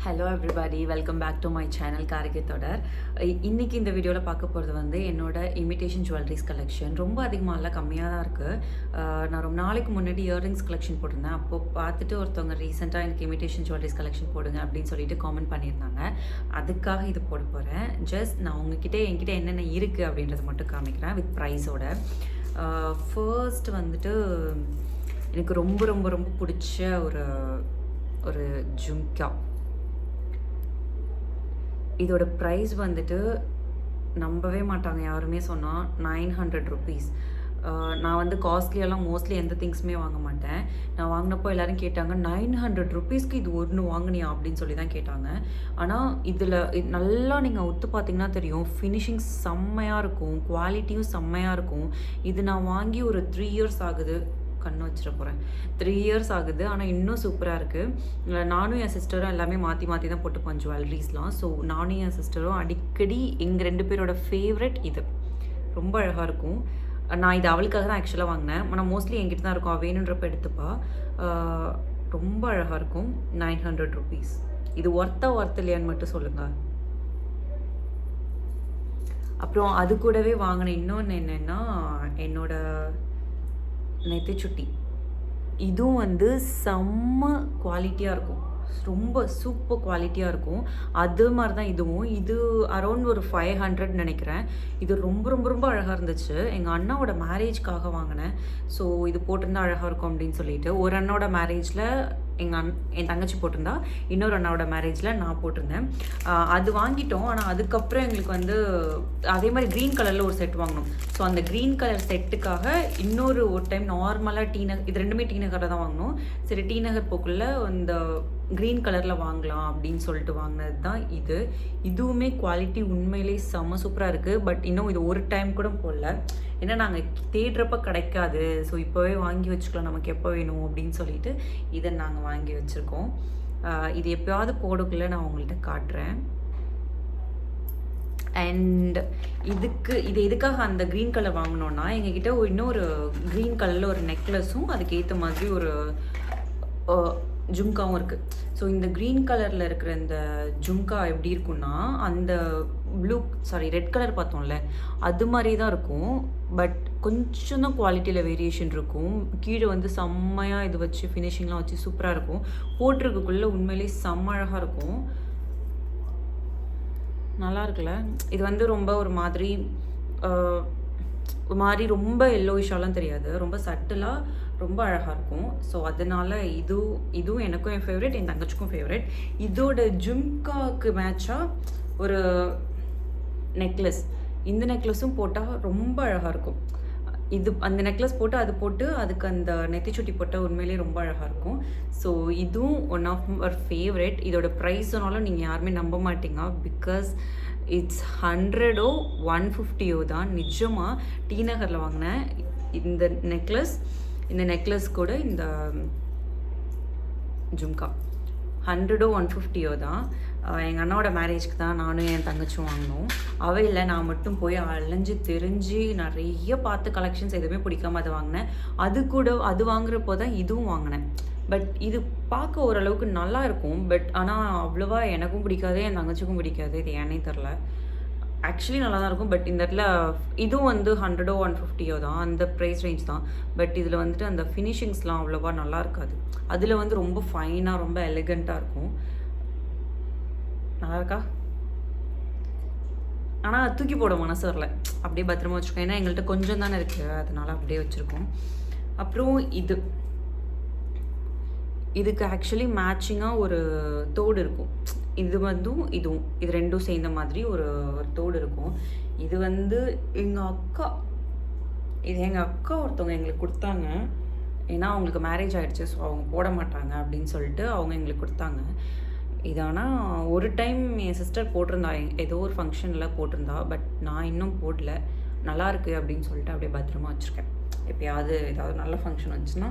Hello everybody, welcome back to my channel Karthigai தொடர். இன்றைக்கி இந்த வீடியோவில் பார்க்க போகிறது வந்து என்னோட இமிடேஷன் ஜுவல்லரிஸ் கலெக்ஷன். ரொம்ப அதிகமாக இல்லை, கம்மியாக தான் இருக்குது. நான் ரொம்ப நாளைக்கு முன்னாடி இயர்ரிங்ஸ் கலெக்ஷன் போட்டிருந்தேன். அப்போது பார்த்துட்டு ஒருத்தவங்க ரீசெண்டாக எனக்கு இமிடேஷன் ஜுவல்லரிஸ் கலெக்ஷன் போடுங்க அப்படின்னு சொல்லிட்டு காமெண்ட் பண்ணியிருந்தாங்க. அதுக்காக இது போட போகிறேன். ஜஸ்ட் நான் என்கிட்ட என்னென்ன இருக்குது அப்படின்றத மட்டும் காமிக்கிறேன் வித் ப்ரைஸோட. ஃபர்ஸ்ட் வந்துட்டு எனக்கு ரொம்ப ரொம்ப ரொம்ப பிடிச்ச ஒரு ஜும்கா. இதோட ப்ரைஸ் வந்துட்டு நம்பவே மாட்டாங்க யாருமே சொன்னால் 900 ருபீஸ். நான் வந்து காஸ்ட்லியெல்லாம் மோஸ்ட்லி எந்த திங்ஸுமே வாங்க மாட்டேன். நான் வாங்கினப்போ எல்லோரும் கேட்டாங்க, 900 ருபீஸ்க்கு இது ஒன்று வாங்கினியா அப்படின்னு சொல்லி தான் கேட்டாங்க. ஆனால் இதில் நல்லா நீங்கள் ஒத்து பார்த்தீங்கன்னா தெரியும், ஃபினிஷிங் செம்மையாக இருக்கும், குவாலிட்டியும் செம்மையாக இருக்கும். இது நான் வாங்கி ஒரு 3 இயர்ஸ் ஆகுது. கண்ணு வச்சிட போகிறேன். 3 இயர்ஸ் ஆகுது, ஆனால் இன்னும் சூப்பராக இருக்குது. நானும் என் சிஸ்டரும் எல்லாமே மாற்றி தான் போட்டுப்போம் ஜுவல்லரிஸ்லாம். ஸோ நானும் என் சிஸ்டரும் அடிக்கடி எங்கள் 2 பேரோட ஃபேவரட் இது. ரொம்ப அழகாக இருக்கும். நான் இது அவளுக்காக தான் ஆக்சுவலாக வாங்கினேன். ஆனால் மோஸ்ட்லி என்கிட்ட தான் இருக்கும், வேணுன்றப்ப எடுத்துப்பா. ரொம்ப அழகாக இருக்கும். 900 ருபீஸ். இது ஒர்த் இல்லையான்னு மட்டும் சொல்லுங்கள். அப்புறம் அது கூடவே வாங்கின இன்னொன்று என்னென்னா, என்னோட நெத்திச்சுட்டி. இதுவும் வந்து செம்ம குவாலிட்டியாக இருக்கும், ரொம்ப சூப்பர் குவாலிட்டியாக இருக்கும். அது மாதிரி தான் இதுவும். இது அரௌண்ட் ஒரு 500 நினைக்கிறேன். இது ரொம்ப ரொம்ப ரொம்ப அழகாக இருந்துச்சு. எங்கள் அண்ணாவோட மேரேஜ்க்காக வாங்கினேன். ஸோ இது போட்டிருந்தா அழகாக இருக்கும் அப்படின்னு சொல்லிட்டு, ஒரு அண்ணாவோட மேரேஜில் என் தங்கச்சி போட்டிருந்தா, இன்னொரு அண்ணாவோட மேரேஜில் நான் போட்டிருந்தேன். அது வாங்கிட்டோம். ஆனால் அதுக்கப்புறம் எங்களுக்கு வந்து அதே மாதிரி க்ரீன் கலரில் ஒரு செட் வாங்கினோம். ஸோ அந்த க்ரீன் கலர் செட்டுக்காக ஒரு டைம் நார்மலாக இது ரெண்டுமே டி நகரில் தான் வாங்கினோம். சரி, டி நகர் போக்குள்ள இந்த க்ரீன் கலரில் வாங்கலாம் அப்படின்னு சொல்லிட்டு வாங்கினது தான் இது. இதுவுமே குவாலிட்டி உண்மையிலே செம்ம சூப்பராக இருக்குது. பட் இன்னும் இது ஒரு டைம் கூட போடல. ஏன்னா நாங்கள் தேடுறப்ப கிடைக்காது. ஸோ இப்போவே வாங்கி வச்சுக்கலாம், நமக்கு எப்போ வேணும் அப்படின்னு சொல்லிட்டு இதை நாங்கள் வாங்கி வச்சுருக்கோம். இது எப்போயாவது போடக்குள்ளே நான் உங்கள்கிட்ட காட்டுறேன். அண்ட் இது எதுக்காக அந்த க்ரீன் கலர் வாங்கினோன்னா, எங்ககிட்ட இன்னொரு க்ரீன் கலரில் ஒரு நெக்லஸும் அதுக்கேற்ற மாதிரி ஒரு ஜும்காவும் இருக்குது. ஸோ இந்த க்ரீன் கலரில் இருக்கிற இந்த ஜும்கா எப்படி இருக்குன்னா, அந்த ரெட் கலர் பார்த்தோம்ல, அது மாதிரி தான் இருக்கும். பட் கொஞ்சம் தான் குவாலிட்டியில் வேரியேஷன் இருக்கும். கீழே வந்து செம்மையாக இது வச்சு ஃபினிஷிங்லாம் வச்சு சூப்பராக இருக்கும். போட்டிருக்குள்ளே உண்மையிலேயே செம்ம அழகாக இருக்கும். நல்லா இருக்குல்ல? இது வந்து ரொம்ப ஒரு மாதிரி ரொம்ப எல்லோயிஷாலாம் தெரியாது, ரொம்ப சட்டிலாக ரொம்ப அழகாக இருக்கும். ஸோ அதனால் இதுவும் எனக்கும் என் ஃபேவரட், என் தங்கச்சிக்கும் ஃபேவரட். இதோட ஜும்காவுக்கு மேட்சாக ஒரு நெக்லஸ், இந்த நெக்லஸும் போட்டால் ரொம்ப அழகாக இருக்கும். அந்த நெக்லஸ் போட்டு அதுக்கு அந்த நெத்திச்சுட்டி போட்டால் உண்மையிலேயே ரொம்ப அழகாக இருக்கும். ஸோ இதுவும் ஒன் ஆஃப் அவர் ஃபேவரட். இதோட ப்ரைஸ் சொன்னாலும் நீங்கள் யாருமே நம்ப மாட்டீங்க. பிகாஸ் இட்ஸ் 100 150 தான். நிஜமாக டி நகரில் வாங்கினேன் இந்த நெக்லஸ் கூட இந்த ஜும்கா 100 150 தான். எங்கள் அண்ணாவோட மேரேஜ்க்கு தான் நானும் என் தங்கச்சும் வாங்கினோம். அவையில் நான் மட்டும் போய் அலைஞ்சு தெரிஞ்சு நிறைய பார்த்து கலெக்ஷன்ஸ் எதுவுமே பிடிக்காம அதை வாங்கினேன். அது வாங்குறப்போ தான் இதுவும் வாங்கினேன். பட் இது பார்க்க ஓரளவுக்கு நல்லா இருக்கும். பட் ஆனால் அவ்வளோவா எனக்கும் பிடிக்காது, என் தங்கச்சிக்கும் பிடிக்காது. இது ஏன்னே தெரில. ஆக்சுவலி நல்லா தான் இருக்கும். பட் இந்த இடத்துல இதுவும் வந்து 100 150 தான், அந்த ப்ரைஸ் ரேஞ்ச் தான். பட் இதில் வந்துட்டு அந்த ஃபினிஷிங்ஸ்லாம் அவ்வளோவா நல்லா இருக்காது. அதில் வந்து ரொம்ப ஃபைனாக ரொம்ப எலிகண்ட்டாக இருக்கும். நல்லா இருக்கா? ஆனால் தூக்கி போட மனசு வரல, அப்படியே பத்திரமா வச்சுருக்கோம். ஏன்னா எங்கள்கிட்ட கொஞ்சம் தானே இருக்குது, அதனால் அப்படியே வச்சுருக்கோம். அப்புறம் இதுக்கு ஆக்சுவலி மேட்சிங்காக ஒரு தோடு இருக்கும். இது ரெண்டும் சேர்ந்த மாதிரி ஒரு தோடு இருக்கும். இது வந்து எங்கள் அக்கா ஒருத்தவங்க எங்களுக்கு கொடுத்தாங்க. ஏன்னா அவங்களுக்கு மேரேஜ் ஆகிடுச்சு, ஸோ அவங்க போட மாட்டாங்க அப்படின்னு சொல்லிட்டு அவங்க எங்களுக்கு கொடுத்தாங்க. இது ஆனால் ஒரு டைம் என் சிஸ்டர் போட்டிருந்தா, ஏதோ ஒரு ஃபங்க்ஷனில் போட்டிருந்தா. பட் நான் இன்னும் போடல. நல்லாயிருக்கு அப்படின்னு சொல்லிட்டு அப்படியே பத்திரமா வச்சுருக்கேன். எப்போயாவது ஏதாவது நல்ல ஃபங்க்ஷன் வந்துச்சுன்னா,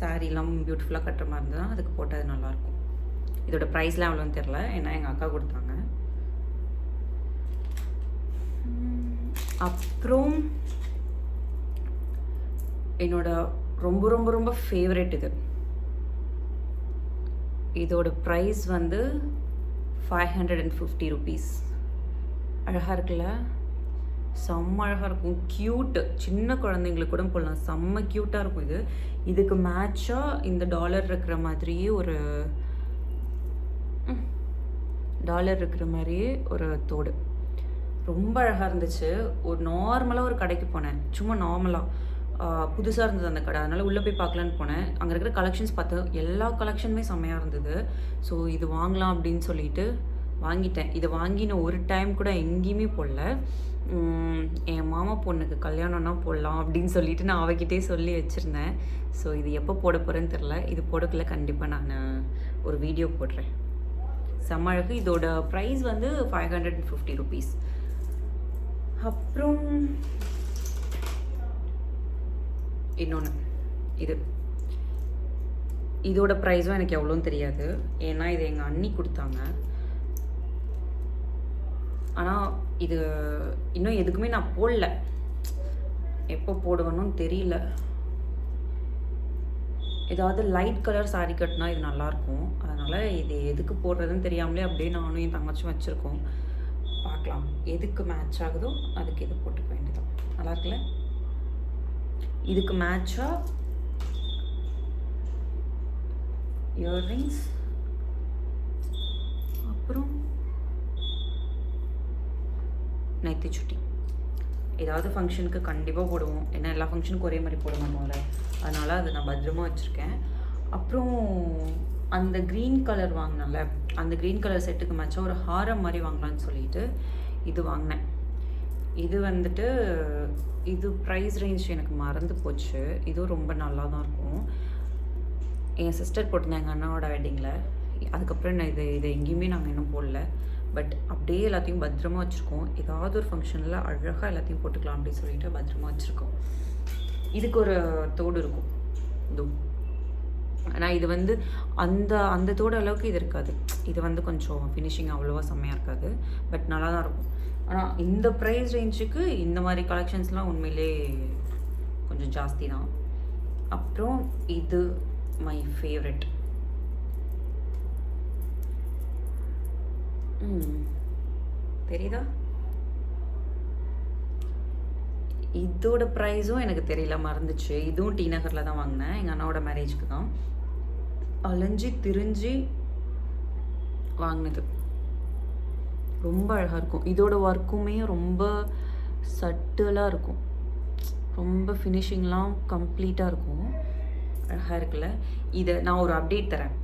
சாரீலாம் பியூட்டிஃபுல்லாக கட்டுற மாதிரி இருந்ததுன்னா அதுக்கு போட்டது நல்லாயிருக்கும். இதோட ப்ரைஸ்லாம் அவ்வளோன்னு தெரில, ஏன்னா எங்கள் அக்கா கொடுத்தாங்க. அப்புறம் என்னோட ரொம்ப ரொம்ப ரொம்ப ஃபேவரட் இதோட ப்ரைஸ் வந்து 550 ருபீஸ். அழகாக இருக்குல்ல, செம்ம அழகாக இருக்கும். க்யூட்டு, சின்ன குழந்தைங்களுக்கு கூட போடலாம், செம்ம க்யூட்டாக இருக்கும். இதுக்கு மேட்சாக இந்த டாலர் இருக்கிற மாதிரியே ஒரு தோடு ரொம்ப அழகாக இருந்துச்சு. ஒரு நார்மலாக ஒரு கடைக்கு போனேன், சும்மா நார்மலாக புதுசாக இருந்தது அந்த கடை, அதனால் உள்ளே போய் பார்க்கலான்னு போனேன். அங்கே இருக்கிற கலெக்ஷன்ஸ் பார்த்தேன், எல்லா கலெக்ஷனுமே செம்மையாக இருந்தது. ஸோ இது வாங்கலாம் அப்படின்னு சொல்லிட்டு வாங்கிட்டேன். இதை வாங்கி நான் ஒரு டைம் கூட எங்கேயுமே போடல. என் மாமா பொண்ணுக்கு கல்யாணம்னா போடலாம் அப்படின்னு சொல்லிட்டு நான் அவகிட்டே சொல்லி வச்சுருந்தேன். ஸோ இது எப்போ போட போகிறேன்னு தெரில. இது போடக்குள்ள கண்டிப்பாக நான் ஒரு வீடியோ போடுறேன். செம்ம அழகு. இதோட ப்ரைஸ் வந்து 550 ருபீஸ். அப்புறம் இன்னொன்று, இதோட ப்ரைஸும் எனக்கு எவ்வளோன்னு தெரியாது, ஏன்னா இது எங்கள் அண்ணி கொடுத்தாங்க. ஆனால் இது இன்னும் எதுக்குமே நான் போடல, எப்போ போடுவேன்னு தெரியல. ஏதாவது லைட் கலர் சாரீ கட்டினா இது நல்லாயிருக்கும். அதனால் இது எதுக்கு போடுறதுன்னு தெரியாமலே அப்படியே நானும் என் தங்கச்சும் வச்சுருக்கோம். பார்க்கலாம், எதுக்கு மேட்ச் ஆகுதோ அதுக்கு இது போட்டுக்க வேண்டியதான். நல்லா இருக்குல்ல? இதுக்கு மேட்சாக இயர்ரிங்ஸ், அப்புறம் நைத்தி சுட்டி. ஏதாவது ஃபங்க்ஷனுக்கு கண்டிப்பாக போடுவோம், ஏன்னா எல்லா ஃபங்க்ஷனுக்கும் ஒரே மாதிரி போட மாட்டோம்ல, அதனால் அதை நான் பத்திரமா வச்சுருக்கேன். அப்புறம் அந்த க்ரீன் கலர் வாங்கினேன்ல, அந்த க்ரீன் கலர் செட்டுக்கு மேட்சாக ஒரு ஹாரம் மாதிரி வாங்கலான்னு சொல்லிட்டு இது வாங்கினேன். இது வந்துட்டு இது ப்ரைஸ் ரேஞ்ச் எனக்கு மறந்து போச்சு. இதுவும் ரொம்ப நல்லா தான் இருக்கும். என் சிஸ்டர் போட்டிருந்தேன் எங்கள் அண்ணாவோட வெட்டிங்கில். அதுக்கப்புறம் நான் இதை எங்கேயுமே நாங்கள் இன்னும் போடல. பட் அப்படியே எல்லாத்தையும் பத்திரமா வச்சுருக்கோம். ஏதாவது ஒரு ஃபங்க்ஷனில் அழகாக எல்லாத்தையும் போட்டுக்கலாம் அப்படின்னு சொல்லிட்டு பத்திரமா வச்சுருக்கோம். இதுக்கு ஒரு தோடு இருக்கும் ஆனால் இது வந்து அந்த தோடு அளவுக்கு இது இருக்காது. இது வந்து கொஞ்சம் ஃபினிஷிங் அவ்வளோவா செம்மையாக இருக்காது, பட் நல்லா தான் இருக்கும். ஆனால் இந்த ப்ரைஸ் ரேஞ்சுக்கு இந்த மாதிரி கலெக்ஷன்ஸ்லாம் உண்மையிலே கொஞ்சம் ஜாஸ்தி தான். அப்புறம் இது மை ஃபேவரெட். தெரியுதா? இதோட ப்ரைஸும் எனக்கு தெரியல, மறந்துச்சு. இதுவும் டி நகரில் தான் வாங்கினேன், எங்கள் அண்ணாவோட மேரேஜ்க்கு தான். அலைஞ்சி திரிஞ்சு வாங்கினது. ரொம்ப அழகாக இருக்கும். இதோட ஒர்க்குமே ரொம்ப சட்டிலாக இருக்கும், ரொம்ப ஃபினிஷிங்லாம் கம்ப்ளீட்டாக இருக்கும். அழகாக இருக்குல்ல? இதை நான் ஒரு அப்டேட் தரேன்.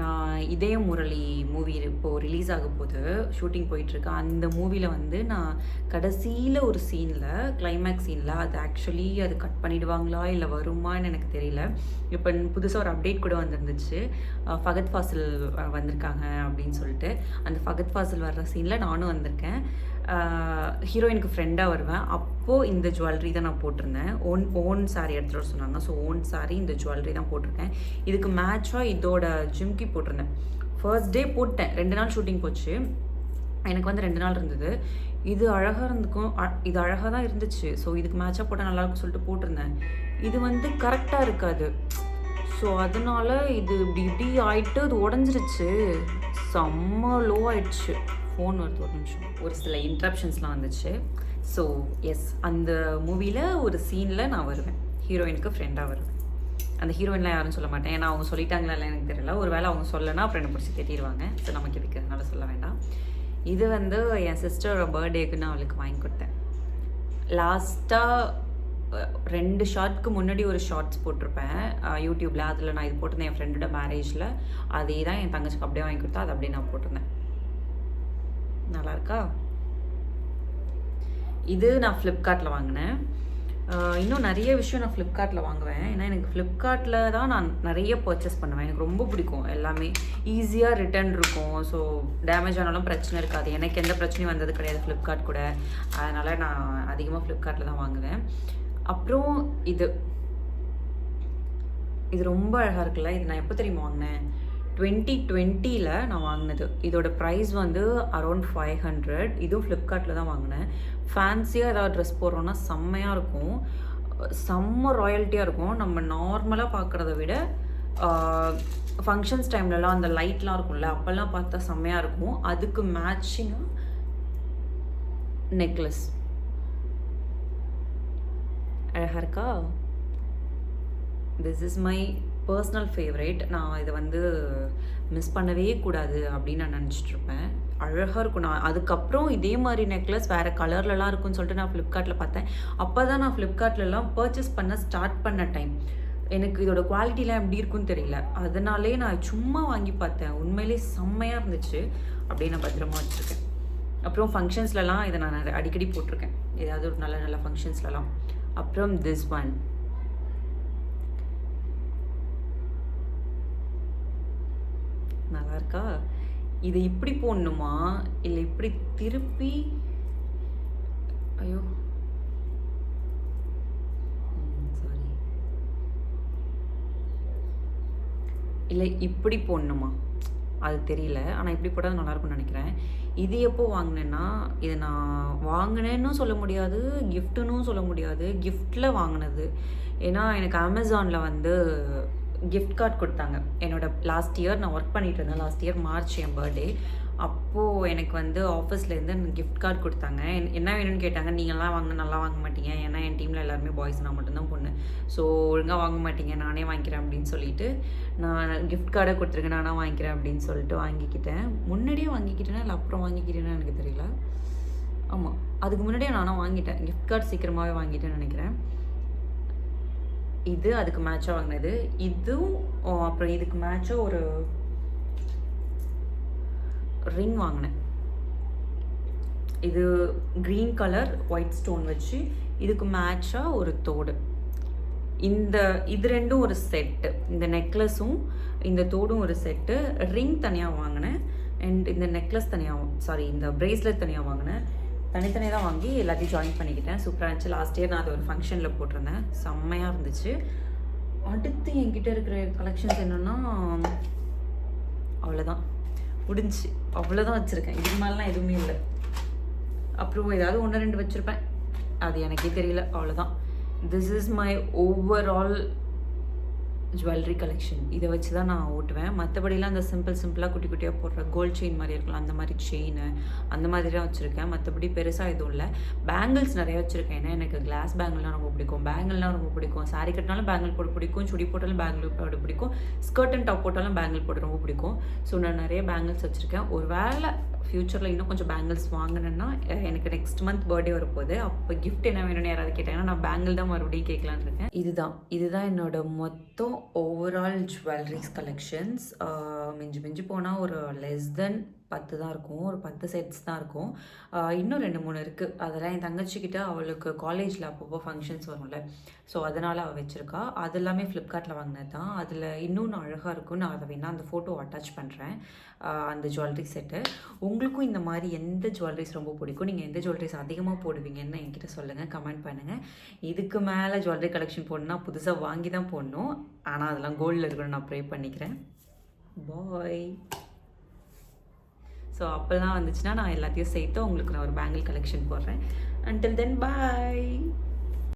நான் இதய முரளி மூவி இப்போது ரிலீஸ் ஆக போது, ஷூட்டிங் போயிட்டுருக்கு. அந்த மூவியில் வந்து நான் கடைசியில் ஒரு சீனில், கிளைமேக்ஸ் சீனில், அது ஆக்சுவலி அது கட் பண்ணிவிடுவாங்களா இல்லை வருமானு எனக்கு தெரியல. இப்போ புதுசாக ஒரு அப்டேட் கூட வந்துருந்துச்சு, ஃபகத் ஃபாசில் வந்திருக்காங்க அப்படின்னு சொல்லிட்டு. அந்த ஃபகத் ஃபாசில் வர்ற சீனில் நானும் வந்திருக்கேன். ஹீரோயினுக்கு ஃப்ரெண்டாக வருவேன். அப்போது இந்த ஜுவல்லரி தான் நான் போட்டிருந்தேன். ஓன் சாரீ எடுத்துகிட்டு வர சொன்னாங்க. ஸோ ஓன் சாரீ இந்த ஜுவல்லரி தான் போட்டிருக்கேன். இதுக்கு மேட்சாக இதோட ஜிம்கி போட்டிருந்தேன். ஃபர்ஸ்ட் டே போட்டேன், 2 நாள் ஷூட்டிங் போச்சு. எனக்கு வந்து 2 நாள் இருந்தது. இது அழகாக இருந்துக்கும், இது அழகாக தான் இருந்துச்சு. ஸோ இதுக்கு மேட்சாக போட்டால் நல்லாயிருக்கும் சொல்லிட்டு போட்டிருந்தேன். இது வந்து கரெக்டாக இருக்காது. ஸோ அதனால் இது இப்படி ஆகிட்டு அது உடஞ்சிருச்சு, செம்ம லோ ஆயிடுச்சு. ஃபோன் வருது, ஒரு நிமிஷம். ஒரு சில இன்ட்ரப்ஷன்ஸ்லாம் வந்துச்சு. ஸோ எஸ், அந்த மூவியில் ஒரு சீனில் நான் வருவேன், ஹீரோயினுக்கு ஃப்ரெண்டாக வருவேன். அந்த ஹீரோயின்லாம் யாரும் சொல்ல மாட்டேன், ஏன்னா அவங்க சொல்லிட்டாங்களா இல்லை எனக்கு தெரியல. ஒரு வேளை அவங்க சொல்லனா அப்புறம் என்னை பிடிச்சி திட்டிடுவாங்க. ஸோ நமக்கு இதுக்கு அதனால சொல்ல வேண்டாம். இது வந்து என் சிஸ்டரோட பர்த்டேக்கு நான் அவளுக்கு வாங்கி கொடுத்தேன். லாஸ்ட்டாக 2 ஷார்ட்க்கு முன்னாடி ஒரு ஷார்ட்ஸ் போட்டிருப்பேன் யூடியூப்பில். அதில் நான் இது போட்டிருந்தேன் என் ஃப்ரெண்டோட மேரேஜில். அதே தான் என் தங்கச்சிக்கு அப்படியே வாங்கி கொடுத்தா, அது அப்படியே நான் போட்டிருந்தேன். நல்லா இருக்கா? இது நான் ஃப்ளிப்கார்ட்டில் வாங்கினேன். இன்னும் நிறைய விஷயம் நான் ஃப்ளிப்கார்ட்டில் வாங்குவேன், ஏன்னா எனக்கு ஃப்ளிப்கார்ட்டில் தான் நான் நிறைய பர்ச்சேஸ் பண்ணுவேன். எனக்கு ரொம்ப பிடிக்கும், எல்லாமே ஈஸியாக ரிட்டர்ன் இருக்கும். ஸோ டேமேஜ் ஆனாலும் பிரச்சனை இருக்காது. எனக்கு எந்த பிரச்சனையும் வந்தது கிடையாது ஃப்ளிப்கார்ட் கூட. அதனால் நான் அதிகமாக ஃப்ளிப்கார்ட்டில் தான் வாங்குவேன். அப்புறம் இது ரொம்ப அழகாக இருக்குல்ல? இது நான் எப்போ தெரியுமா வாங்கினேன்? 2020 நான் வாங்கினது. இதோட ப்ரைஸ் வந்து அரௌண்ட் 500. இதுவும் ஃப்ளிப்கார்ட்டில் தான் வாங்கினேன். ஃபேன்சியாக ஏதாவது ட்ரெஸ் போடுறோன்னா செம்மையாக இருக்கும், செம்ம ராயல்ட்டியாக இருக்கும். நம்ம நார்மலாக பார்க்குறத விட ஃபங்க்ஷன்ஸ் டைம்லலாம் அந்த லைட்லாம் இருக்கும்ல, அப்போல்லாம் பார்த்தா செம்மையாக இருக்கும். அதுக்கு மேட்சிங்காக நெக்லஸ் அழகாக இருக்கா? This is my personal favourite. நான் இதை வந்து மிஸ் பண்ணவே கூடாது அப்படின்னு நான் நினச்சிட்ருப்பேன். அழகாக இருக்கும். நான் அதுக்கப்புறம் இதே மாதிரி நெக்லஸ் வேறு கலர்லலாம் இருக்குன்னு சொல்லிட்டு நான் ஃப்ளிப்கார்ட்டில் பார்த்தேன். அப்போ தான் நான் ஃப்ளிப்கார்ட்லலாம் பர்ச்சேஸ் பண்ண ஸ்டார்ட் பண்ண டைம். எனக்கு இதோட குவாலிட்டிலாம் எப்படி இருக்குன்னு தெரியல. அதனாலே நான் சும்மா வாங்கி பார்த்தேன். உண்மையிலே செம்மையாக இருந்துச்சு. அப்படியே நான் பத்திரமா வச்சுருக்கேன். அப்புறம் ஃபங்க்ஷன்ஸ்லலாம் இதை நான் அடிக்கடி போட்டிருக்கேன், ஏதாவது ஒரு நல்ல நல்ல ஃபங்க்ஷன்ஸ்லலாம். அப்புறம் திஸ் ஒன் நல்லா இருக்கா? இது இப்படி போடணுமா இல்லை இப்படி திருப்பி? ஐயோ சாரி, இல்லை இப்படி போடணுமா அது தெரியல. ஆனால் இப்படி போட்டால் நல்லாயிருக்கும்னு நினைக்கிறேன். இது எப்போ வாங்கினேன்னா, இது நான் வாங்கினேன்னு சொல்ல முடியாது, கிஃப்ட்டுன்னு சொல்ல முடியாது. கிஃப்ட்டில் வாங்கினது. ஏன்னா எனக்கு அமேசானில் வந்து கிஃப்ட் கார்டு கொடுத்தாங்க. லாஸ்ட் இயர் நான் ஒர்க் பண்ணிகிட்டு இருந்தேன். லாஸ்ட் இயர் மார்ச் என் பர்த்டே. அப்போது எனக்கு வந்து ஆஃபீஸ்லேருந்து எனக்கு கிஃப்ட் கார்டு கொடுத்தாங்க. என்ன வேணும்னு கேட்டாங்க. நீங்கள்லாம் வாங்கினா நல்லா வாங்க மாட்டீங்க, ஏன்னா என் டீமில் எல்லாருமே பாய்ஸ், நான் மட்டும்தான் பொண்ணு. ஸோ ஒழுங்காக வாங்க மாட்டீங்க, நானே வாங்கிக்கிறேன் அப்படின்னு சொல்லிட்டு நான் கிஃப்ட் கார்டை கொடுத்துருக்கேன், நானாக வாங்கிக்கிறேன் அப்படின்னு சொல்லிட்டு வாங்கிக்கிட்டேன். முன்னாடியே வாங்கிக்கிட்டேன்னா இல்லை அப்புறம் வாங்கிக்கிட்டேன்னு எனக்கு தெரியல. ஆமாம், அதுக்கு முன்னாடியே நானாக வாங்கிட்டேன். கிஃப்ட் கார்டு சீக்கிரமாகவே வாங்கிட்டேன்னு நினைக்கிறேன். இது அதுக்கு மேட்சாக வாங்கினது. இதுவும் அப்புறம் இதுக்கு மேட்சாக ஒரு ரிங் வாங்கினேன். இது க்ரீன் கலர் ஒயிட் ஸ்டோன் வச்சு இதுக்கு மேட்சாக ஒரு தோடு. இது ரெண்டும் ஒரு செட்டு. இந்த நெக்லஸும் இந்த தோடும் ஒரு செட்டு. ரிங் தனியாக வாங்கினேன் அண்ட் இந்த நெக்லஸ் தனியாக, இந்த ப்ரேஸ்லெட் தனியாக வாங்கினேன். தனித்தனியாக தான் வாங்கி எல்லாத்தையும் ஜாயின் பண்ணிக்கிட்டேன். சூப்பராக இருந்துச்சு. லாஸ்ட் இயர் நான் அதை ஒரு ஃபங்க்ஷனில் போட்டிருந்தேன். செம்மையாக இருந்துச்சு. அடுத்து என்கிட்ட இருக்கிற கலெக்ஷன்ஸ் என்னென்னா அவ்வளோதான், முடிஞ்சு. அவ்வளோதான் வச்சுருக்கேன். இதுக்கு மேலாம் எதுவுமே இல்லை. அப்புறம் ஏதாவது 1-2 வச்சுருப்பேன், அது எனக்கே தெரியல. அவ்வளோதான். This is my overall jewellery collection. இதை வச்சு தான் நான் ஓட்டுவேன். மற்றபடிலாம் அந்த சிம்பிளாக குட்டி குட்டியாக போடுற கோல்ட் செயின் மாதிரி இருக்கலாம், அந்த மாதிரி செயின் அந்த மாதிரி தான் வச்சுருக்கேன். மற்றபடி பெருசாக எதுவும் இல்லை. பேங்கிள்ஸ் நிறைய வச்சுருக்கேன். ஏன்னா எனக்கு கிளாஸ் பேங்கிள்லாம் ரொம்ப பிடிக்கும், பேங்கிள்லாம் ரொம்ப பிடிக்கும். சாரீ கட்டினாலும் பேங்கிள் போட பிடிக்கும், சுடி போட்டாலும் பேங்கிள் போட பிடிக்கும், ஸ்கர்ட் அண்ட் டாப் போட்டாலும் பேங்கிள் போட ரொம்ப பிடிக்கும். ஸோ நான் நிறைய பேங்கிள்ஸ் வச்சுருக்கேன். ஒரு வேளை ஃப்யூச்சரில் இன்னும் கொஞ்சம் பேங்கிள்ஸ் வாங்கினேன்னா, எனக்கு நெக்ஸ்ட் மந்த் பர்த்டே வரப்போகுது. அப்போ கிஃப்ட் என்ன வேணும்னு யாராவது கேட்டாங்கன்னா நான் பேங்கிள் தான் மறுபடியும் கேட்கலான்னு இருக்கேன். இதுதான் என்னோட மொத்தம் ஓவரால் ஜுவல்லரிஸ் கலெக்ஷன்ஸ். மிஞ்சி போனால் ஒரு லெஸ் தென் 10 தான் இருக்கும், ஒரு 10 செட்ஸ் தான் இருக்கும். இன்னும் 2-3 இருக்குது. அதெல்லாம் என் தங்கச்சிக்கிட்ட அவளுக்கு காலேஜில் அப்பப்போ ஃபங்க்ஷன்ஸ் வரும்ல, ஸோ அதனால் அவள் வச்சுருக்கா. அது எல்லாமே ஃப்ளிப்கார்ட்டில் வாங்கினது தான். அதில் இன்னொன்று அழகாக இருக்கும். நான் அதை வேணால் அந்த ஃபோட்டோ அட்டாச் பண்ணுறேன், அந்த ஜுவல்லரி செட்டு. உங்களுக்கும் இந்த மாதிரி எந்த ஜுவல்லரிஸ் ரொம்ப பிடிக்கும், நீங்கள் எந்த ஜுவல்லரிஸ் அதிகமாக போடுவீங்கன்னு என்கிட்ட சொல்லுங்கள், கமெண்ட் பண்ணுங்கள். இதுக்கு மேலே ஜுவல்லரி கலெக்ஷன் போடணுன்னா புதுசாக வாங்கி தான் போடணும். ஆனால் அதெல்லாம் கோல்டில் இருக்கணும்னு நான் ப்ரே பண்ணிக்கிறேன். பாய். ஸோ அப்போல்லாம் வந்துச்சுன்னா நான் எல்லாத்தையும் சேர்த்து உங்களுக்கு நான் ஒரு பேங்கிள் கலெக்ஷன் போடுறேன். அன்டில் தென் பாய்.